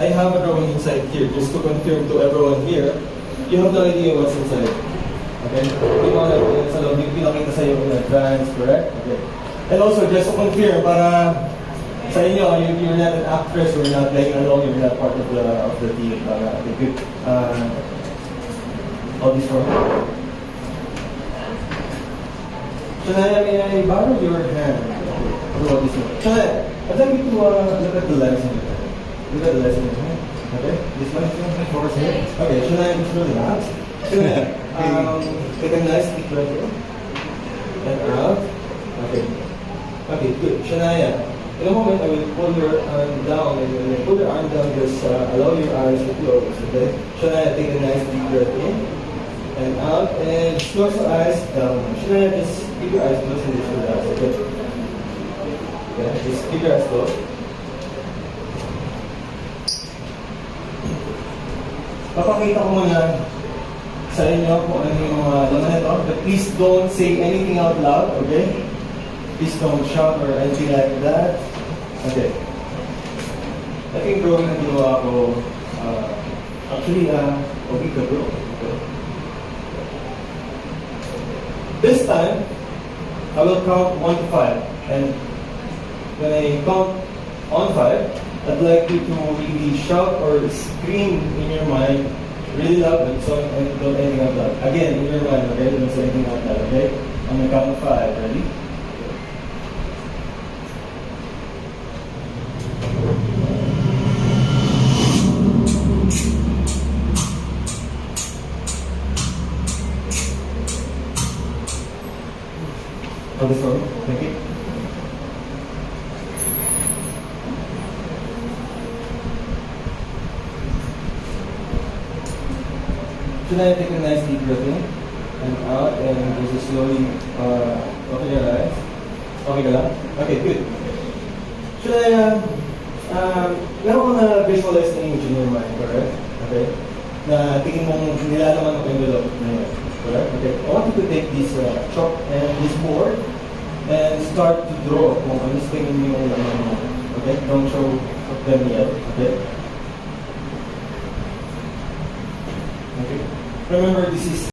I have a drawing inside here just to confirm to everyone here. You have no idea what's inside. Okay? Hindi mo alam kung sa loob, yung pinakita sa iyo in advance, correct? Okay. And also, just to confirm, para sa inyo, you're not an actress, you're not playing along, you're not part of the team. Para they could, all this for me. Shania, may I borrow your hand? Okay. All this one. Shania, I'd like you to look at the lesson. Look at the lesson. Okay? This one is focus here. Okay, Shania, just relax. Shania, take a nice deep breath in. And out. Okay. Okay, good. Shania, in a moment I will pull your arm down, and when you pull your arm down, just allow your eyes to close. Okay? Shania, take a nice deep breath in and out, and just close your eyes down. Shania, just keep your eyes closed and just relax. Okay? Okay, just keep your eyes closed. Papakita ko muna sa inyo kung ano yung mga laman nito, but please don't say anything out loud, okay? Please don't shout or anything like that. Okay. I think drawing na ginawa ko, actually, okay ka bro. Okay. This time, I will count 1 to 5, and when I count on 5, I'd like you to really shout or scream in your mind really loud, but don't anything out loud. Again, in your mind, okay? Don't say anything out loud, okay? I'm gonna count 5. Ready? Okay, sorry. Thank you. Should I take a nice deep breath in and out, and just slowly open your eyes? Okay ka lang? Okay, good. Should I, meron ka na visualize na image in your mind, correct? Okay? Na tingin mong nilalaman ng envelope na yun, correct? Okay. I want you to take this chalk and this board and start to draw kung ano sa tingin mo yung laman mo. Okay? Don't show them yet. Okay? Okay. Remember, this is